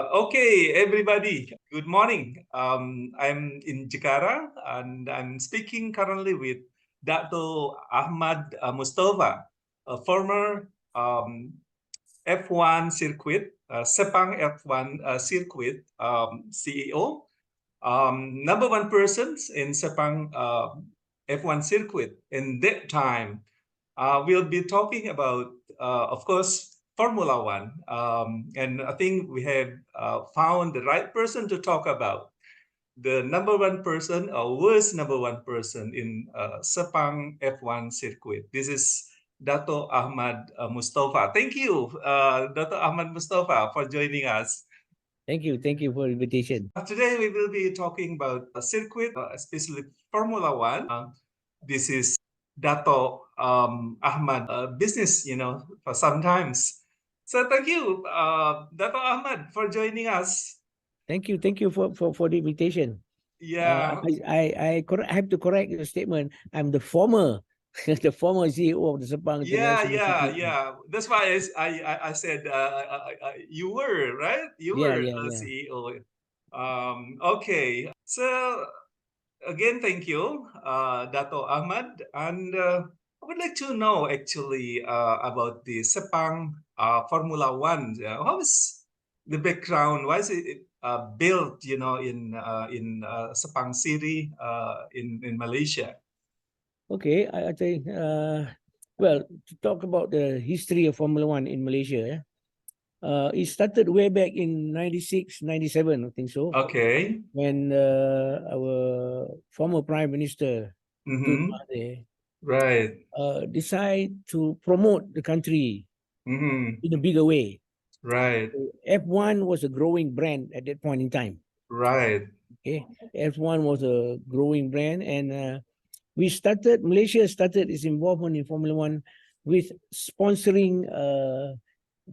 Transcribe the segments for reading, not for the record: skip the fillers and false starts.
Okay, everybody, good morning. I'm in Jakarta and I'm speaking currently with Datuk Ahmad Mustafa, a former F1 circuit, Sepang F1 circuit CEO, number one person in Sepang F1 circuit. In that time, we'll be talking about, of course, Formula One. And I think we have found the right person to talk about. The number one person, or worst number one person in Sepang F1 circuit. This is Datuk Ahmad Mustafa. Thank you, Datuk Ahmad Mustafa, for joining us. Thank you for the invitation. Today we will be talking about a circuit, especially Formula One. This is Dato Ahmad business, for sometimes. So thank you, Dato Ahmad, for joining us. Thank you for the invitation. Yeah. I have to correct your statement. I'm the former the former CEO of the Sepang Yeah, International yeah, Circuit. yeah. That's why I said you were right. You Yeah, were yeah, a yeah. CEO. Okay. So again, thank you, Dato Ahmad. And I would like to know actually about the Sepang Formula One. How is the background? Why is it built, in Sepang City, in Malaysia? Okay, I think well, to talk about the history of Formula One in Malaysia, it started way back in 96, 97, I think so. Okay. When our former Prime Minister Tun Mm-hmm. Mahathir Right. decide to promote the country Mm-hmm. in a bigger way. Right. F1 was a growing brand at that point in time. Right. Okay, F1 was a growing brand, and Malaysia started its involvement in Formula One with sponsoring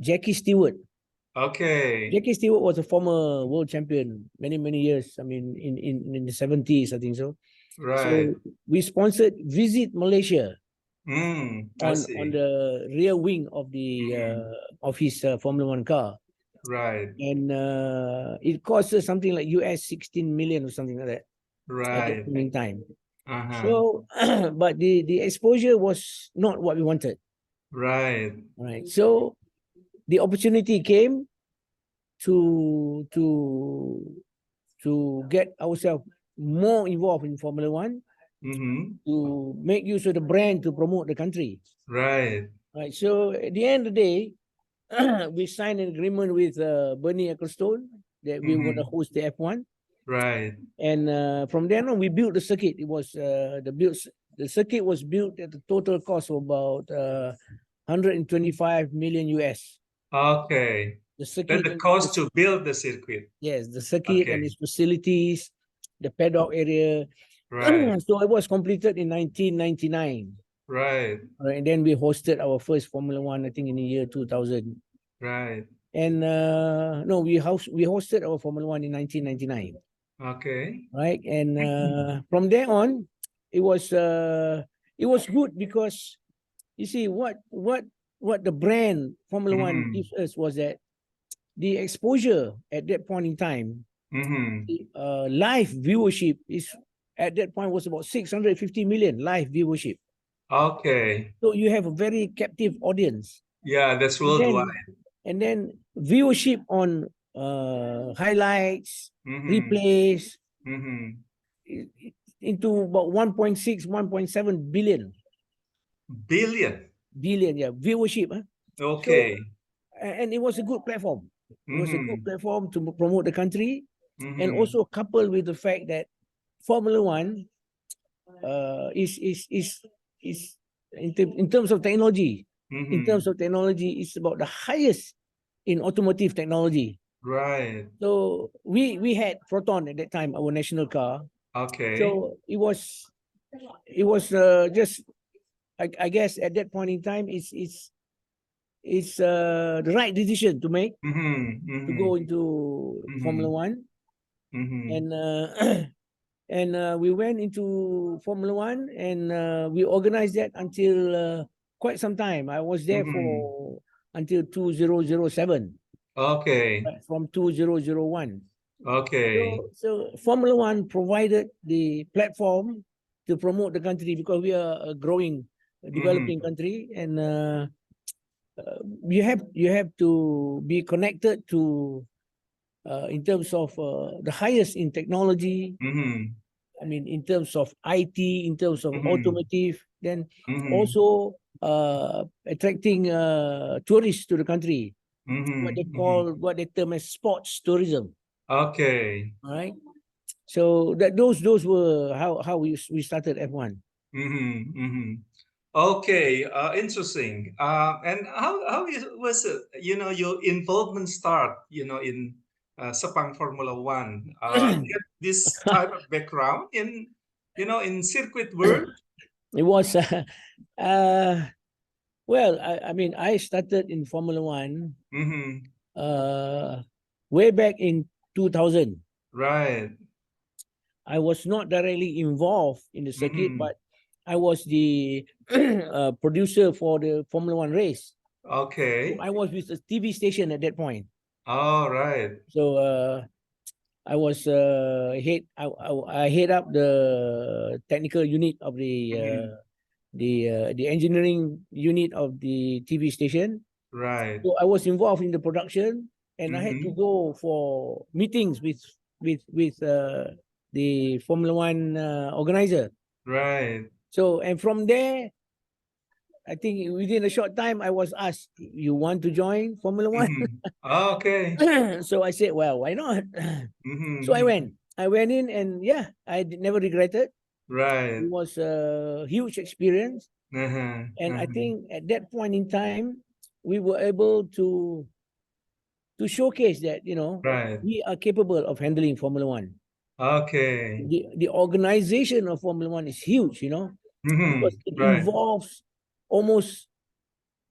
Jackie Stewart. Okay. Jackie Stewart was a former world champion many years. I mean, in the 70s, I think so. Right. So we sponsored Visit Malaysia I on see. the rear wing of the Mm-hmm. of his Formula One car, Right. and it cost us something like US 16 million or something like that at that Right. point in time. Uh-huh. So, but the exposure was not what we wanted. Right. Right. So the opportunity came to to to get ourselves more involved in Formula One, Mm-hmm. to make use of the brand to promote the country. Right. Right. So at the end of the day, we signed an agreement with Bernie Ecclestone that we were going to Mm-hmm. host the F1, Right. and from then on we built the circuit. It was the circuit was built at a total cost of about 125 million US. Okay. The That circuit the and cost to build the circuit. yes, the circuit Okay. and its facilities, the paddock area. Right. So it was completed in 1999. Right. And then we hosted our first Formula One, I think, in the year 2000. Right. And no, we hosted our Formula One in 1999, Okay. right? And from there on, it was good because you see what the brand Formula One Mm-hmm. gives us was that the exposure at that point in time, Mm-hmm. live viewership is at that point was about 650 million live viewership. Okay. So you have a very captive audience. Yeah, that's And then worldwide. and then viewership on highlights, Mm-hmm. replays Mm-hmm. into about 1.6, 1.7 billion Billion. yeah, viewership. So Okay. and it was a good platform. It was a good Mm-hmm. platform to promote the country, and Mm-hmm. also coupled with the fact that Formula One is in terms of technology. In Mm-hmm. terms of technology, it's about the highest in automotive technology. Right. So we had Proton at that time, our national car. Okay. So it was just I guess at that point in time it's the right decision to make Mm-hmm. to Mm-hmm. go into Formula Mm-hmm. One, Mm-hmm. and and we went into Formula One, and we organized that until quite some time. I was there Mm-hmm. for until 2007. Okay. from 2001. Okay. So Formula One provided the platform to promote the country because we are a growing, developing country, and you have to be connected to in terms of the highest in technology. I mean, in terms of IT, in terms of automotive, then also attracting tourists to the country. What they term as sports tourism. Okay. All right. So those were how we started F1. Okay, interesting. And was it, your involvement start, in Sepang Formula One? You have this type of background in circuit world? It was well, I mean, I started in Formula One way back in 2000. Right. I was not directly involved in the circuit, but I was the producer for the Formula One race. Okay. So I was with the TV station at that point. All right. So I was I head up the technical unit of the engineering unit of the TV station. Right. So I was involved in the production, and I had to go for meetings with the Formula One organizer. Right. So, and from there, I think within a short time, I was asked, "You want to join Formula One?" Okay. So I said, "Well, why not?" So I went. I went in, and yeah, I never regretted. Right. It was a huge experience, Uh-huh. and I think at that point in time, we were able to showcase that Right. we are capable of handling Formula One. Okay. The organization of Formula One is huge, because it Right. involves almost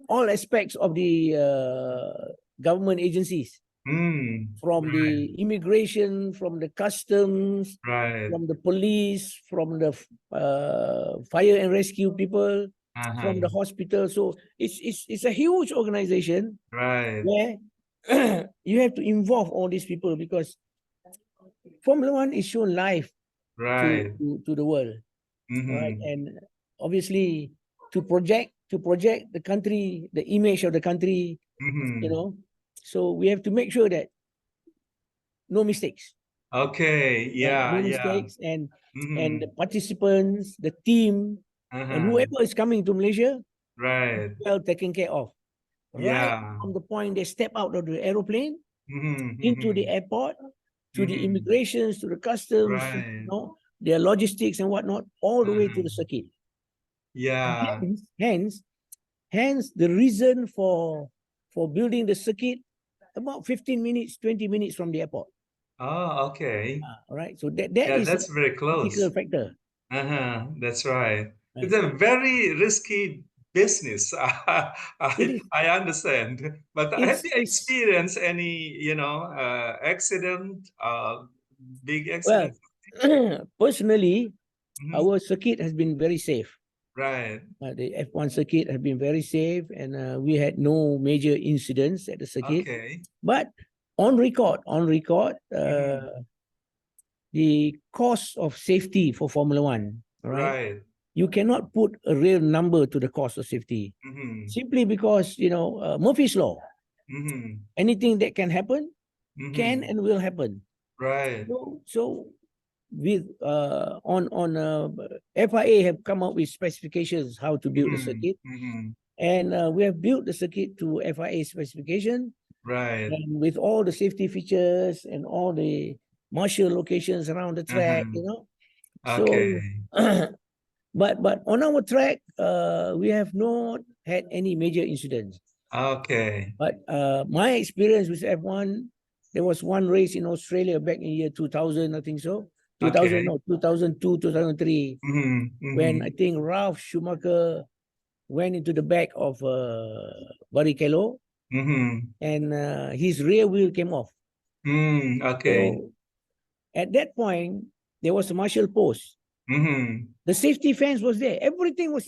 all aspects of the government agencies, from the immigration, from the customs, Right. from the police, from the fire and rescue people, from the hospital. So it's a huge organization Right. where you have to involve all these people, because Formula One is shown live Right. to the world, right? And obviously to project the country, the image of the country, so we have to make sure that no mistakes, Okay. right? Yeah. No Yeah. mistakes, and the participants, the team, and whoever is coming to Malaysia, Right. well taken care of, right Yeah. from the point they step out of the aeroplane into the airport, to the immigrations, to the customs, Right. their logistics and whatnot, all the way to the circuit. Yeah. Hence the reason for building the circuit about 15 minutes, 20 minutes from the airport. Oh, okay. All right. So that Yeah, is a that's very critical close. factor. That's right. Right. It's a very risky business. It I is I understand. But have you it's experienced any, accident, big well, accident? personally, Mhm. our circuit has been very safe. Right. The F1 circuit has been very safe, and we had no major incidents at the circuit. Okay. But on record, Mhm. the cost of safety for Formula One, all right, Right. you cannot put a real number to the cost of safety, Mhm. simply because Murphy's law. Mhm. Anything that can happen can Mhm. and will happen. Right. So with on FIA have come up with specifications how to build the Mhm. circuit, Mhm. and we have built the circuit to FIA specification, Right. and with all the safety features and all the marshal locations around the track, so Okay. but on our track, we have not had any major incidents. Okay. But my experience with F1, there was one race in Australia back in year 2000, I think so. 2000, Okay. no, 2002, 2003, Mhm. when I Mhm. think Ralph Schumacher went into the back of Barrichello, Mhm. and his rear wheel came off. Okay. So at that point, there was a marshal post. Mhm. The safety fence was there. Everything was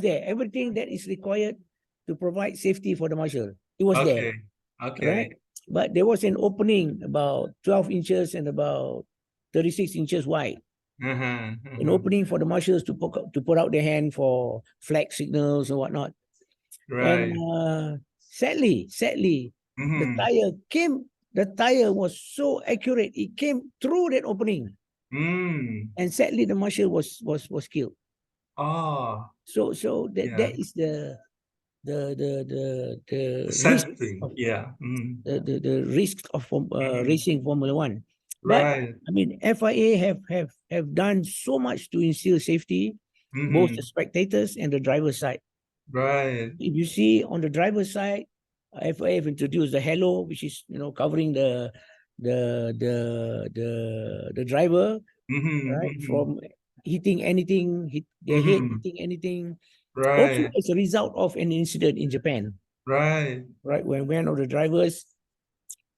there. Everything that is required to provide safety for the marshal, it was there. Okay. Okay. Right. but there was an opening about 12 inches and about 36 inches wide. An opening for the marshals to put out their hand for flag signals or whatnot. Right. And sadly, the Mhm. tire was so accurate. It came through that opening. And sadly, the marshal was killed. Oh, So that yeah. that is the risk Sad thing. of Yeah. the risk of racing Formula One. But Right. I mean, FIA have done so much to instill safety, both the spectators and the driver's side. Right. If you see on the driver's side, FIA have introduced the halo, which is covering the driver, right, from hitting anything, their head hitting anything. Also, Right. as a result of an incident in Japan, Right. right, when one of the drivers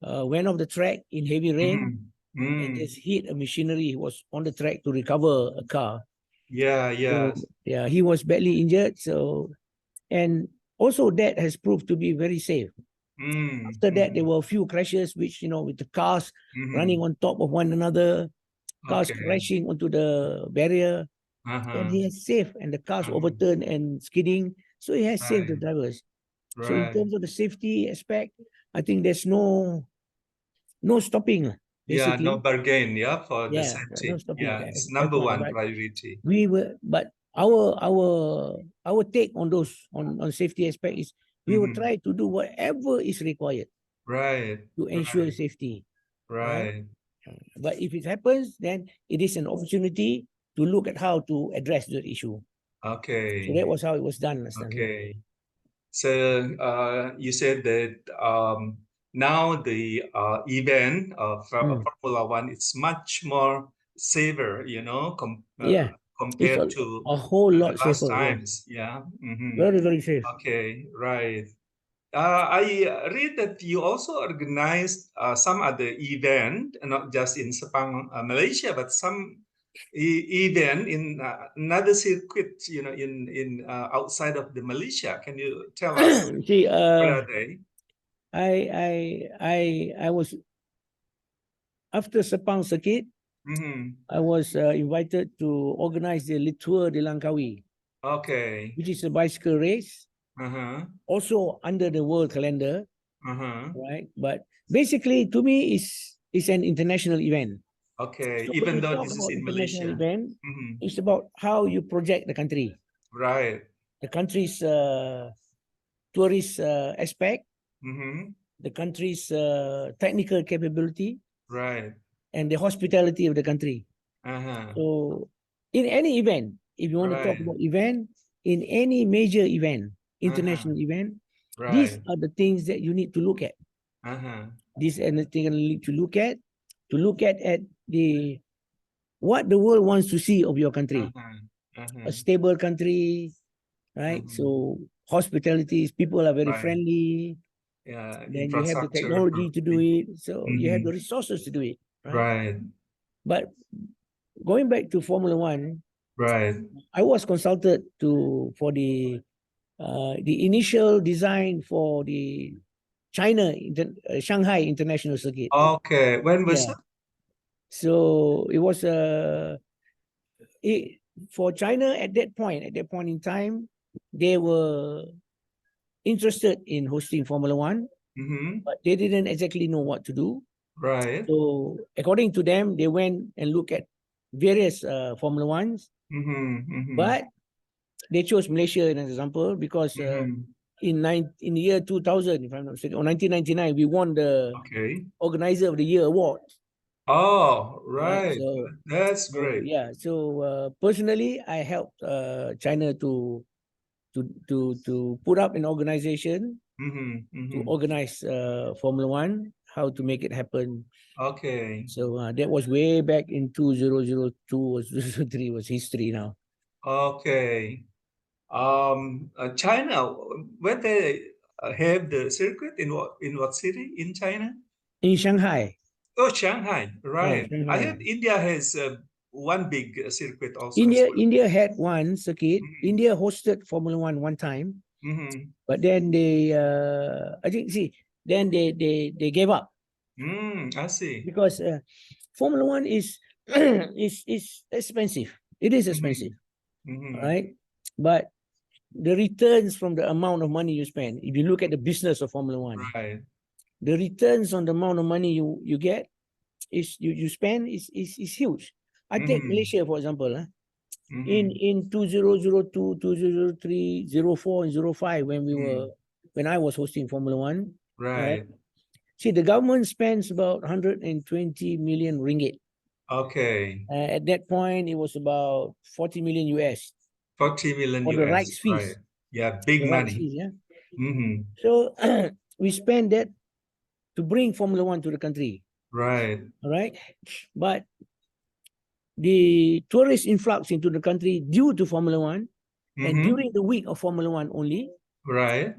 went off the track in heavy rain and just hit a machinery. He was on the track to recover a car. Yeah, yeah. So yeah, he was badly injured. So, and also that has proved to be very safe. After that, there were a few crashes, which with the cars running on top of one another, cars Okay. crashing onto the barrier, and he has saved, and the cars overturned and skidding. So he has saved the Right. drivers. So in Right. terms of the safety aspect, I think there's no stopping, Yeah, no basically. bargain, yeah, for the Yeah, no safety. stopping Yeah, it's number F1. one But priority. but our take on those on safety aspect is we will try to do whatever is required Right. to ensure Right. safety, right? Right. But if it happens, then it is an opportunity to look at how to address the issue. So Okay. that was how it was done last time. Okay. So you said that now the event of Formula One is much more safer, Yeah, it's compared to a whole the lot last safer. Yes, times. Yeah. very, very safe. Okay. Right. I read that you also organized some other event, not just in Sepang, Malaysia, but some event in another circuit, in outside of the Malaysia. Can you tell us See, what are they? I was after Sepang circuit. I was invited to organize the Tour de Langkawi, Okay. which is a bicycle race, also under the world calendar, right? But basically, to me, is an international event. Okay. So when Even you though talk this is about in international Malaysia. event, it's about how you project the country, Right. the country's tourist aspect, the country's technical capability, Right. and the hospitality of the country. So in any event, if you want to talk Right. about event, in any major event, international event, these Right. are the things that you need to look at. These are the things you need to look at, at the what the world wants to see of your country. A stable country, right? So hospitalities, people are very Right. friendly. Yeah. Then you have the Infrastructure technology to do probably. it. So you have the resources to do it, right? Right. But going back to Formula One, Right. I was consulted for the initial design for the Shanghai International Circuit. Okay. When was Yeah. it? So it was for China at that point in time, they were interested in hosting Formula One, but they didn't exactly know what to do. Right. So according to them, they went and looked at various Formula Ones, but they chose Malaysia as an example because in the year 2000, if I'm not mistaken, or 1999, we won the Okay. Organizer of the Year award. Oh, Right. right. So That's great. yeah. So personally, I helped China to put up an organization to organize Formula One, how to make it happen. Okay. So that was way back in 2002 or 2003 was history now. Okay. China, where they have the circuit in what city in China? In Shanghai. Oh, Shanghai. Right. I Shanghai. heard India has one big circuit also as well. India had one circuit. India hosted Formula One time, but then they, I think, see, then they gave up I see. because Formula One is is expensive. It is expensive, right? But the returns from the amount of money you spend, if you look at the business of Formula One, Right. the returns on the amount of money you get you spend is huge. I take Malaysia for example. In 2002, 2003, 04, and 05, when I was hosting Formula One, Right. see, the government spends about 120 million ringgit. Okay. At that point, it was about 40 million US 40 million for the US. rights fees. Right. Yeah, big The rights money. fees, yeah. So we spend that to bring Formula One to the country. Right. All right. But the tourist influx into the country due to Formula One and during the week of Formula One only, Right.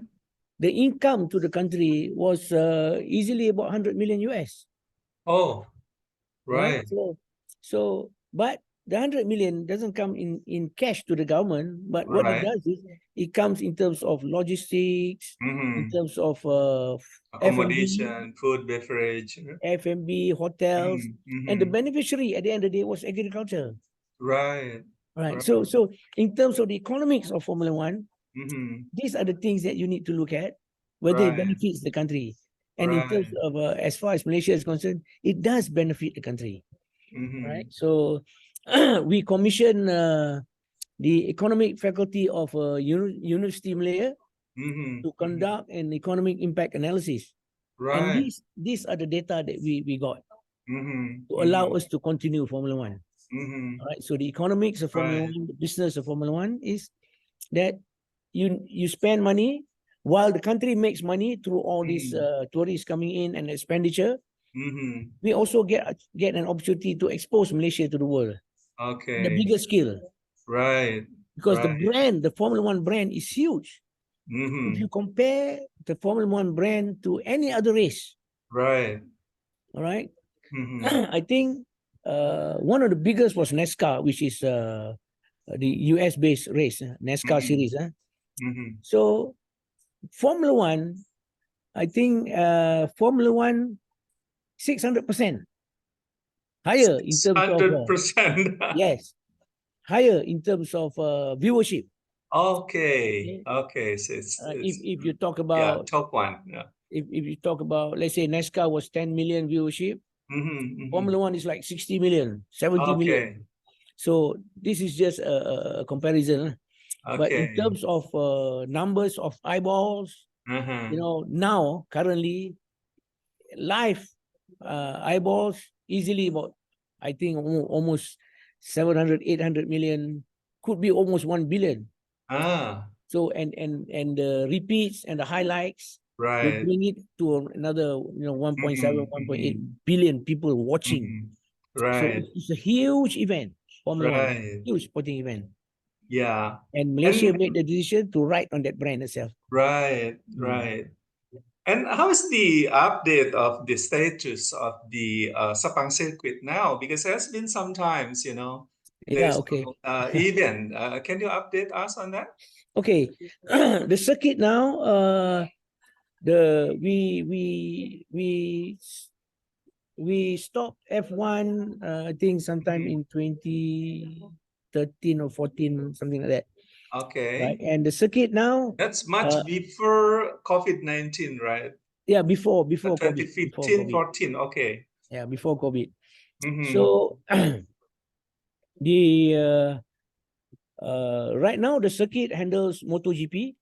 the income to the country was easily about 100 million US. Oh, right. So, but the 100 million doesn't come in cash to the government, but what it Right. does is it comes in terms of logistics, in terms of Accommodation, food, beverage. F&B, hotels, and the beneficiary at the end of the day was agriculture. Right. Right. So in terms of the economics of Formula One, these are the things that you need to look at, whether it Right. benefits the country. And in terms of as far as Malaysia is concerned, it does benefit the country. Right. So we commission the economic faculty of University Malaya to conduct an economic impact analysis. And Right. these are the data that we got to To allow us to continue Formula One. All Right. So the economics of Formula One, the business of Formula One is that you spend money while the country makes money through all these tourists coming in and expenditure. We also get an opportunity to expose Malaysia to the world. Okay. The bigger scale. Right. Because the brand, the Formula One brand is huge. If you compare the Formula One brand to any other race. Right. All right. I think one of the biggest was NASCAR, which is the US-based race, NASCAR series. So Formula One, I think Formula One 600% higher in terms of 100%. yes, higher in terms of viewership. Okay. So if you talk yeah, about top one. Yeah. if you talk about, let's say NASCAR was 10 million viewership, Formula One is like 60 million, 70 million. So this is just a comparison. But in terms of numbers of eyeballs, now currently live eyeballs easily about, I think almost 700, 800 million, could be almost 1 billion. So and the repeats and the highlights will bring it to another 1.7, 1.8 billion people watching. So it's a huge event, Formula One, huge sporting event. Yeah. And Malaysia made the decision to ride on that brand itself. Right. And how is the update of the status of the Sepang circuit now? Because there's been some times, there's okay. event. Can you update us on that? Okay. The circuit now, we stopped F1, I think sometime in 2013 or 14, something like that. Okay. Right. And the circuit now. That's much before COVID-19, right? Yeah, before 2015, COVID. 14. Okay. Yeah, before COVID. So the right now the circuit handles Moto GP.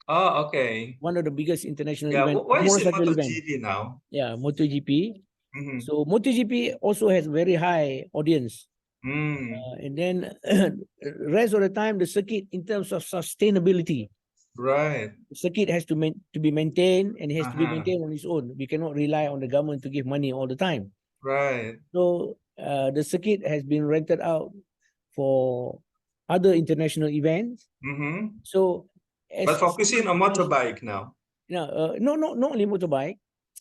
Oh, okay. One of the biggest international events. Why is it motorcycle Moto event. GP now? Yeah, Moto GP. So Moto GP also has very high audience. And then rest of the time, the circuit in terms of sustainability. Right. The circuit has to be maintained, and it has to be maintained on its own. We cannot rely on the government to give money all the time. Right. So the circuit has been rented out for other international events. So but focusing on motorbike now. No, not only motorbike,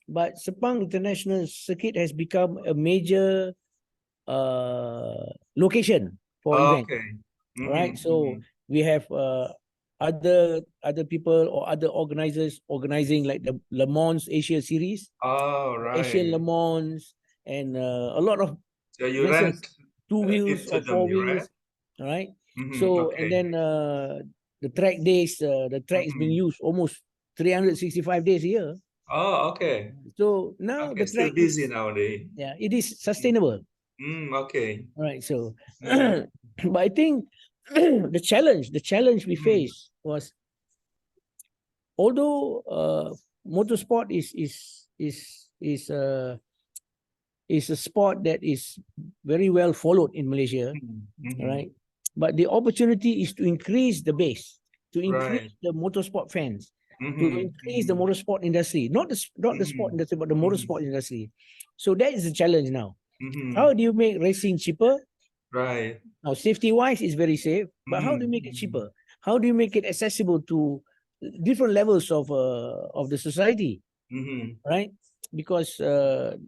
but Sepang International Circuit has become a major location for events. Right. So we have other people or other organizers organizing like the Le Mans Asia Series, Oh, Asian Le right. Mans, and a lot of So you races, rent 2 wheels it to or them, 4 wheels. right? All right. Mm-hmm. So and Okay. then the track days, the track is being Mm-hmm. used almost 365 days a year. Oh, okay. So now Okay. the Still track busy is, nowadays. yeah, it is sustainable. Okay. All right. So, Mm, but I think the challenge we mm, faced was, although motorsport is a sport that is very well followed in Malaysia, mm-hmm. right? But the opportunity is to increase the base, to increase Right. the motorsport fans, to Mm-hmm. increase the Mm-hmm. motorsport industry, not the sport Mm-hmm. industry, but the Mm-hmm. motorsport industry. So that is the challenge now. Mm-hmm. How do you make racing cheaper? Right. Now, safety wise is very safe, but how do you make it Mm-hmm. cheaper? How do you make it accessible to different levels of the society, Mm-hmm. right? Because the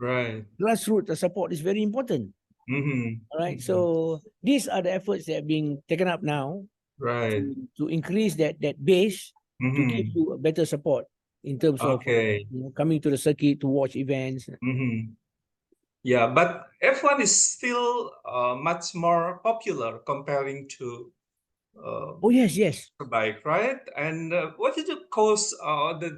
Right. grassroots support is very important. Mm-hmm. All right. Mm-hmm. So these are the efforts that are being taken up now Right. to increase that base, to give Mm-hmm. you a better support in terms of Okay. coming to the circuit to watch events. Mm-hmm. Yeah, but F1 is still much more popular comparing to Oh yes, yes. bike, right? And what is the cause? The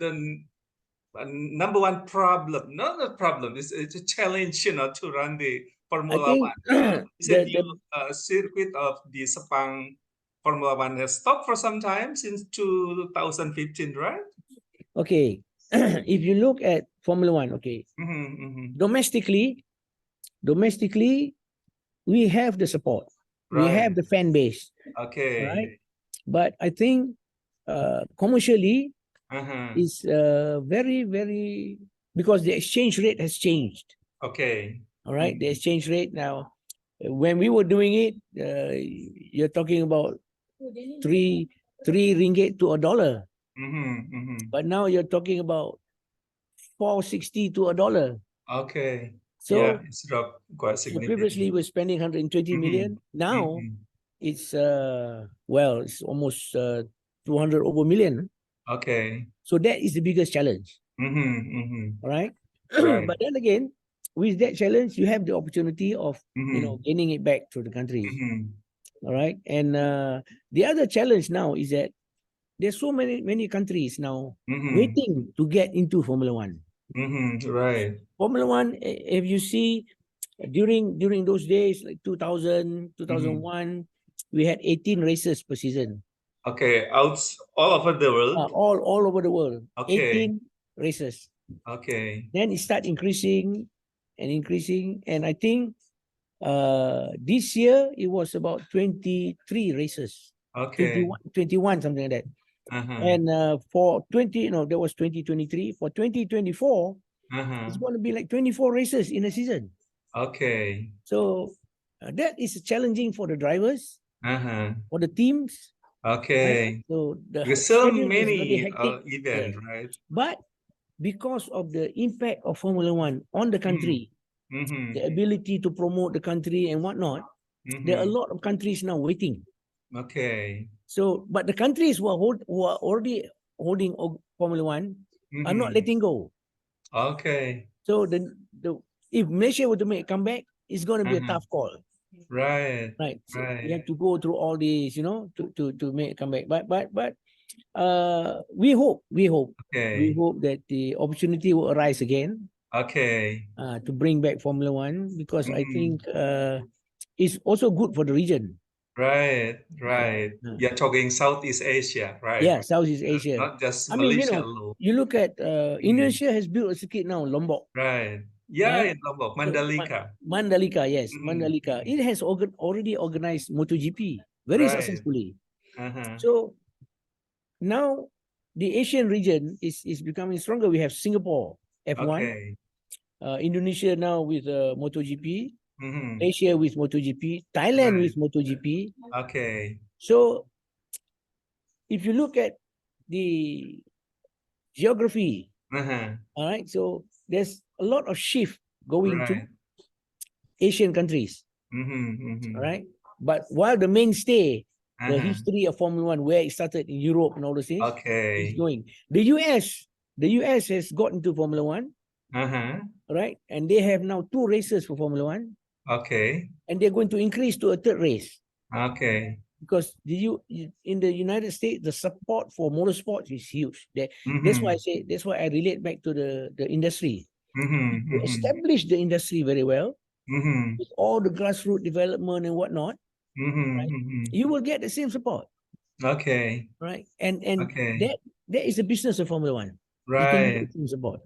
number one problem, not a problem, it's a challenge, to run the I Formula think One. You said the you circuit of the Sepang Formula One has stopped for some time since 2015, right? okay. If you look at Formula One, okay, Mm-hmm, mm-hmm. domestically, we have the support, we have Right. the fan base, all Okay. right. But I think commercially Uh-huh. is very, very, because the exchange rate has changed. Okay. All right, the exchange rate now. When we were doing it, you're talking about three three ringgit to a dollar, Mm-hmm, mm-hmm. but now you're talking about 460 to a dollar. Okay. Yeah, So it's dropped quite so previously significantly. we're spending 120 Mm-hmm, million. Now mm-hmm. it's well, it's almost 200 over million. Okay. So that is the biggest challenge. Mm-hmm, mm-hmm. All right. Right. But then again, with that challenge, you have the opportunity of Mm-hmm, gaining it back to the countries. mm-hmm, All right. And the other challenge now is that there's so many countries now mm-hmm, waiting to get into Formula One. mm-hmm. Right. Formula One, if you see during those days, like 2000, Mm-hmm. 2001, we had 18 races per season, Okay, out all over the world. all over the world, Okay, 18 races. okay, Then it start increasing and increasing, and I think this year it was about 23 races, okay. 21 something like that. Uh-huh, And for 20, that was 2023. For 2024, uh-huh. it's going to be like 24 races in a season. Okay, So that is challenging for the drivers, uh-huh. for the teams, right? Okay. So the There's so schedule is very many hectic. event, Yes. right? But because of the impact of Formula One on the Mm-hmm, country, mm-hmm, the ability to promote the country and whatnot, there are a mm-hmm. lot of countries now waiting. Okay. So, but the countries who are already holding Formula One are not Mm-hmm. letting go. Okay. So the if Malaysia were to make a comeback, it's going to be a Uh-huh. tough call, Right, right? So we right. have to go through all these, to make a comeback. But we Okay, hope that the opportunity will arise again okay. to bring back Formula One, because I Mm-hmm. think it's also good for the region. Right, right. Uh, You're talking Southeast Asia, right? yeah, Southeast Asia. Not just I mean, Malaysia alone. you look at Mm, Indonesia has built a circuit now, Lombok, right. Yeah, right? in Lombok, So Mandalika. Mandalika, yes, Mm, Mandalika. mm, It has already organized Moto GP very right. successfully. Uh-huh. So now the Asian region is becoming stronger. We have Singapore F1, Okay. Indonesia now with MotoGP, Mm-hmm. Malaysia with MotoGP, Thailand Right. with MotoGP. Okay. So if you look at the geography, Uh-huh. all right, so there's a lot of shift going to Right. Asian countries, Mm-hmm. all Mm-hmm. right. But while the mainstay the Uh-huh. history of Formula One, where it started in Europe and all those things. It's Okay. going. The US has got into Formula One, Uh-huh. right? And they have now 2 races for Formula One, Okay. and they're going to increase to a 3rd race. Okay. Because in the United States, the support for motorsports is huge. That's why I say, that's why I relate back to the industry. To establish the industry very well, with all the grassroots development and whatnot, right, you will get the same support, Okay. right? And Okay. that is the business of Formula One. You can get Right. the same support.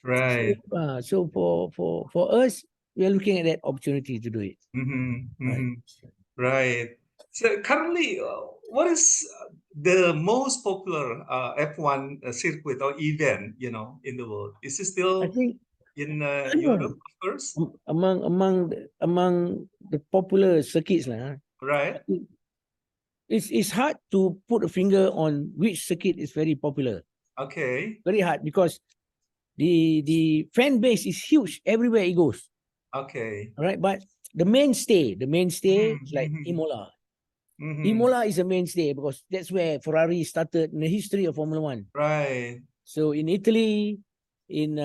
Right. So for us, we are looking at that opportunity to do it. Right. Right. So currently, what is the most popular F1 circuit or event, in the world? Is it I still think in Europe, of course? among the popular circuits, I Right. think it's hard to put a finger on which circuit is very popular. Okay. Very hard, because the fan base is huge everywhere it goes. Okay. All right, but the mainstay is like Imola. Imola is a mainstay because that's where Ferrari started in the history of Formula One. Right. So in Italy, in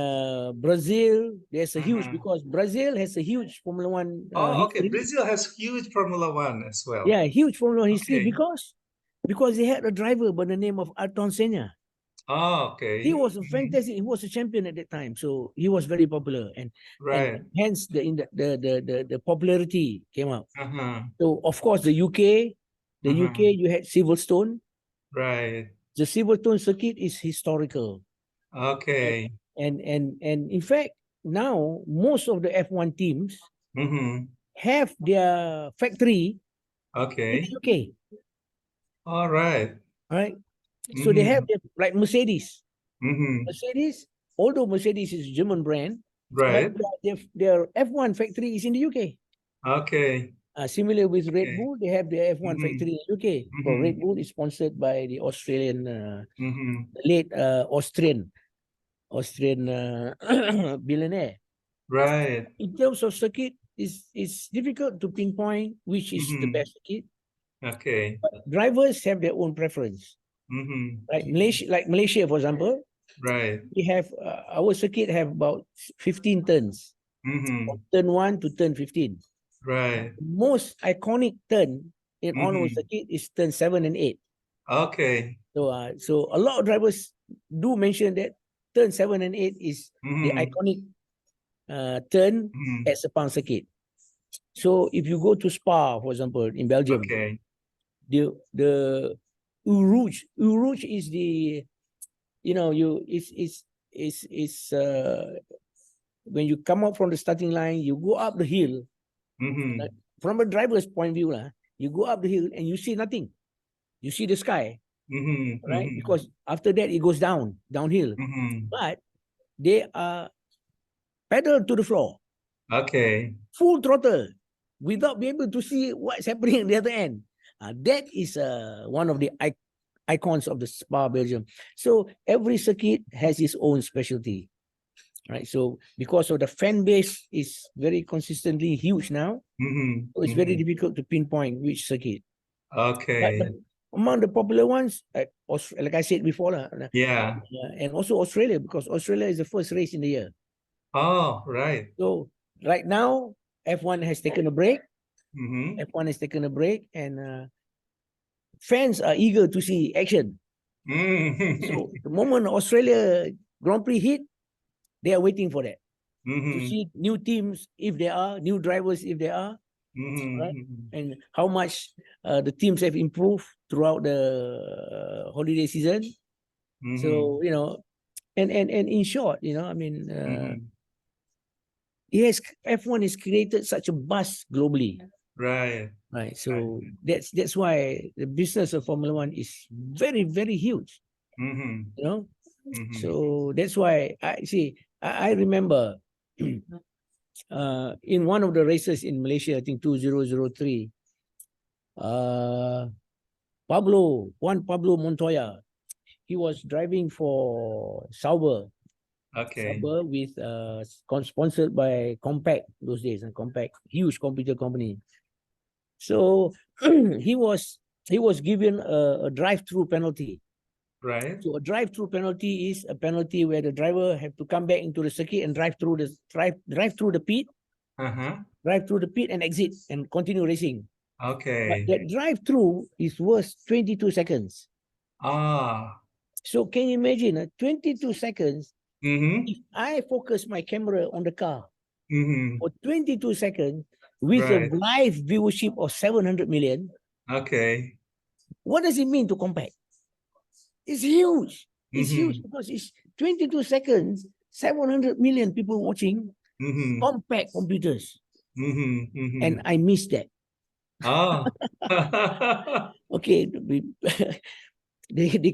Brazil, there's a huge, because Brazil has a huge Formula One Oh, okay. history. Brazil has huge Formula One as well. Yeah, huge Formula One history, Okay. because they had a driver by the name of Ayrton Senna. Oh, okay. He was a fantastic. He was a champion at that time, so he was very popular, and Right. hence the popularity came out. Uh-huh. So of course the UK you had Silverstone. Right. The Silverstone circuit is historical, Okay. and in fact now most of the F1 teams have their factory in Okay. the UK. All right. Right, so they have like Mercedes. Mm-hmm. Mercedes, although Mercedes is a German brand, Right. but their F1 factory is in the UK. Okay. Similar with Red Okay. Bull, they have their F1 factory in the UK. Well, Red Bull is sponsored by the Australian, late Austrian billionaire. Right. In terms of circuit, it's difficult to pinpoint which is the best circuit. Okay. Drivers have their own preference. Right, Malaysia, for example, Right. we have our circuit have about 15 turns, from turn 1 to turn 15. Right. Most iconic turn in on our circuit is turn 7 and 8. Okay. So a lot of drivers do mention that turn 7 and 8 is the iconic turn at Sepang circuit. So if you go to Spa, for example, in Belgium, Okay. the Eau Rouge is the, it's when you come up from the starting line, you go up the hill. From a driver's point of view, you go up the hill and you see nothing. You see the sky, right? Because after that it goes downhill. But they are pedal to the floor, Okay. full throttle, without being able to see what's happening at the other end. That is one of the icons of the Spa, Belgium. So every circuit has its own specialty, right? So because of the fan base is very consistently huge now, so it's very difficult to pinpoint which circuit. Okay. But among the popular ones, like I said before, Yeah. and also Australia, because Australia is the first race in the year. Oh, right. So right now, F1 has taken a break. F1 has taken a break, and fans are eager to see action. So the moment Australia Grand Prix hit, they are waiting for that, to see new teams, if there are new drivers, if there are, right? And how much the teams have improved throughout the holiday season. So and in short, I mean, yes, F1 has created such a buzz globally. Right. Right. So that's why the business of Formula One is very, very huge. So that's why I remember in one of the races in Malaysia, I think 2003, Pablo Montoya, he was driving for Sauber. Okay. Sauber with sponsored by Compaq those days, and Compaq, huge computer company. So he was he was given a drive-through penalty. Right. So a drive-through penalty is a penalty where the driver have to come back into the circuit and drive through the pit, drive through the pit and exit and continue racing. But Okay. that drive-through is worth 22 seconds. Ah. So can you imagine 22 seconds? Mm-hmm. If I focus my camera on the car Mm-hmm. for 22 seconds with Right. a live viewership of 700 million, Okay. what does it mean to compact? It's huge. It's huge Mm-hmm. because it's 22 seconds, 700 million people watching Mm-hmm. compact computers. Mm-hmm. Mm-hmm. And I missed that. Ah. Okay, the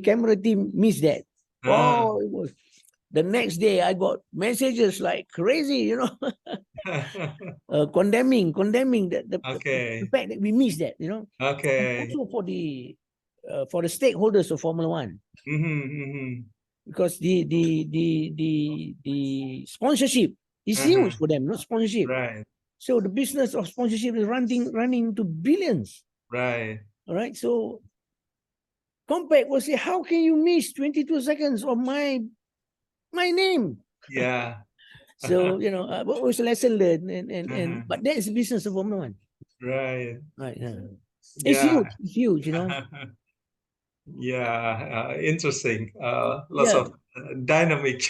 camera team missed that. Ah. Oh, it was the next day I got messages like crazy, condemning the Okay. fact that we missed that, and Okay. also for the stakeholders of Formula One, Mm-hmm. Mm-hmm. because the sponsorship is huge for them, not sponsorship. Right. So the business of sponsorship is running to billions. Right. All right, so Compact will say, how can you miss 22 seconds of my name? Yeah. So what was the lesson learned? Uh-huh. But that is the business of Formula One. Right. Right. It's Yeah. huge. It's huge. Yeah. Interesting. Lots Yeah. of dynamic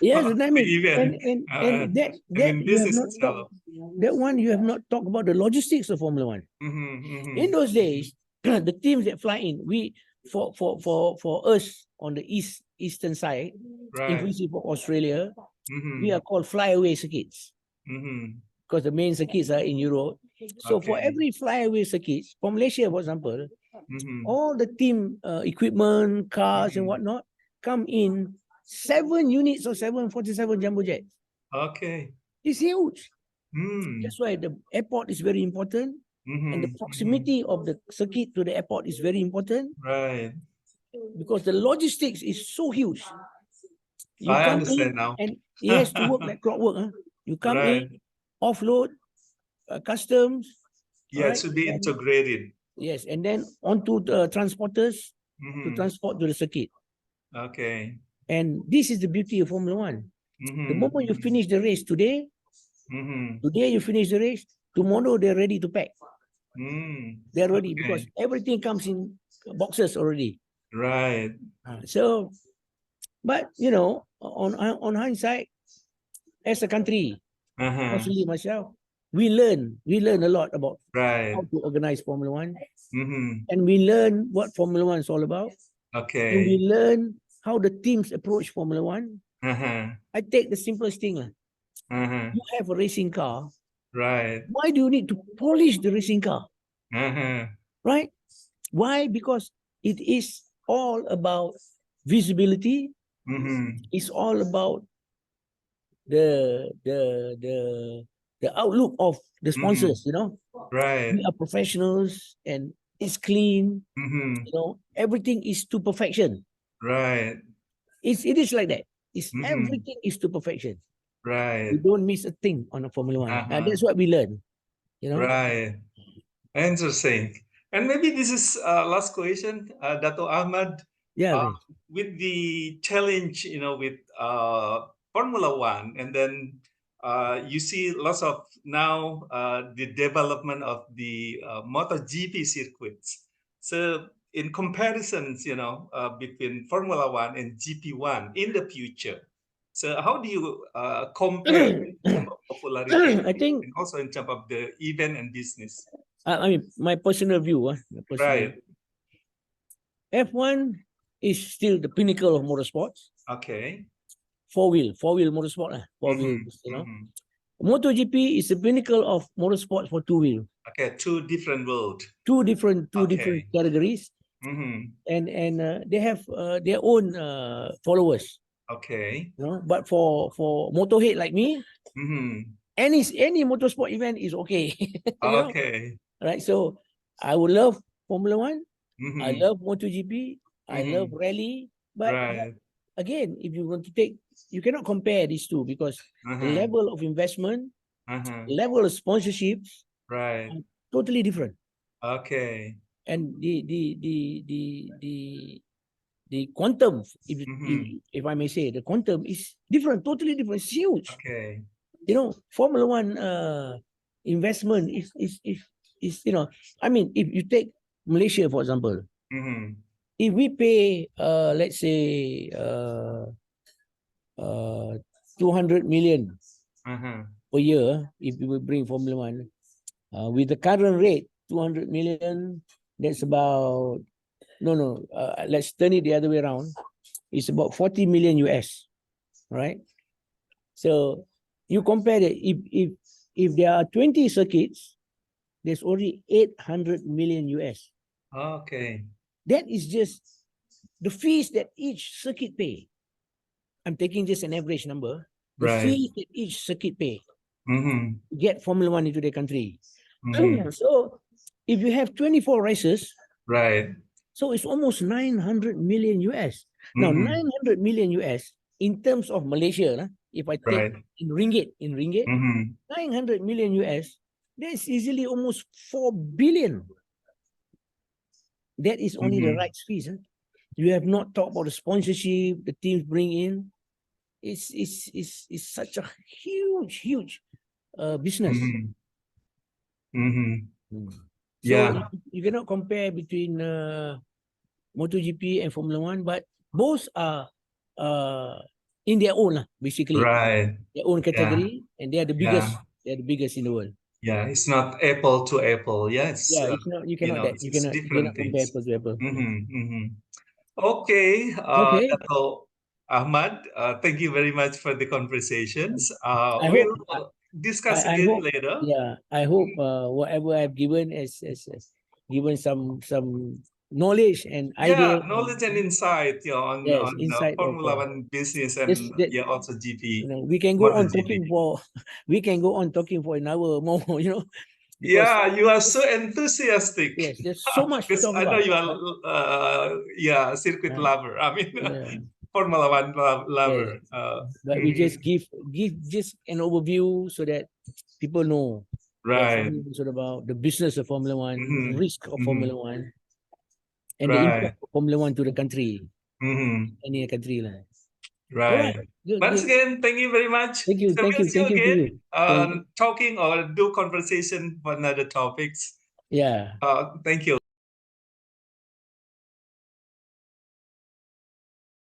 Yes, the dynamic. event. And that I mean, you this have is not talked. That one you have not talked about the logistics of Formula One. In those days, the teams that fly in, for us on the eastern side, right. inclusive of Australia, we are called flyaway circuits because the main circuits are in Europe. So for Okay. every flyaway circuit, for Malaysia, for example, all the team equipment, cars and whatnot come in 7 units of 747 jumbo jets. Okay. It's huge. Mm. That's why the airport is very important, and the proximity of the circuit to the airport is very important, Right. because the logistics is so huge. You I come understand in now. and it has to work like clockwork. You come Right. in, offload, customs. Yeah, it should be and, integrated. yes, and then onto the transporters to transport to the circuit. Okay. And this is the beauty of Formula One. The moment you finish the race today you finish the race, tomorrow they're ready to pack. They're ready because everything comes in boxes already. Right. So, but on hindsight, as a country, especially myself, we learn a lot about Right. how to organize Formula One, and we learn what Formula One is all about, and Okay. we learn how the teams approach Formula One. I take the simplest thing. You have a racing car. Right. Why do you need to polish the racing car? Right? Why? Because it is all about visibility. It's all about the outlook of the sponsors. Right. We are professionals and it's clean. Everything is to perfection. Right. It is like that. It's everything is to perfection. Right. We don't miss a thing on a Formula One. And that's what we learn. Right. Interesting. And maybe this is last question, Dato Ahmad. Yeah. With the challenge, with Formula One, and then you see lots of now the development of the Moto GP circuits. So in comparisons, between Formula One and GP1 in the future. So how do you compare in terms of popularity I think, and also in terms of the event and business? I mean, my personal view, Right. F1 is still the pinnacle of motorsports. Okay. Four-wheel motorsport. MotoGP is the pinnacle of motorsports for two-wheel. Okay, two different worlds. Two different categories. And they have their own followers. Okay. But for motorhead like me, any motorsport event is okay. Okay. Right. So I would love Formula One. I love MotoGP. I love rally. But again, if you want to take, you cannot compare these two because the level of investment, level of sponsorships, right, are totally different. Okay. and the quantum, if I may say, the quantum is different, totally different. It's huge. Okay. You know, Formula One investment is you know, I mean, if you take Malaysia for example, if we pay let's say 200 million per year, if we will bring Formula One, with the current rate, 200 million, that's about, let's turn it the other way around. It's about 40 million US, right? So you compare it, if there are 20 circuits, there's only 800 million US. Okay. That is just the fees that each circuit pay. I'm taking just an average number. The fees that each circuit pay to get Formula One into the country. So if you have 24 races, so it's almost 900 million US. Now 900 million US in terms of Malaysia, if I take in ringgit, 900 million US, that's easily almost 4 billion. That is only the rights fees. You have not talked about the sponsorship the teams bring in. It's such a huge business. So you cannot compare between Moto GP and Formula One, but both are in their own, basically. Their own category, and they are the biggest. They are the biggest in the world. Yeah, it's not apple to apple. Yeah, it's it's not. You cannot that. You cannot compare apple to apple. Okay, Okay. Datuk Ahmad, thank you very much for the conversations. I We'll hope, discuss I again hope, later. yeah, I hope whatever I've given has given some knowledge and idea. Yeah, knowledge and insight, on insight of Formula One business and also GP. we can go on talking MotoGP. for an hour more, Yeah, because you are so enthusiastic. yes, there's so much to Because talk I know about. you are circuit lover. I mean, Formula One lover. But we just give just an overview so that people know sort of about the business of Formula One, the risk of Formula One, and the impact of Formula One to the country, any country. Right. Once again, thank you very much. Thank you, So thank we'll you, see you thank you to again, you. talking or do conversation for another topics. Yeah. Thank you.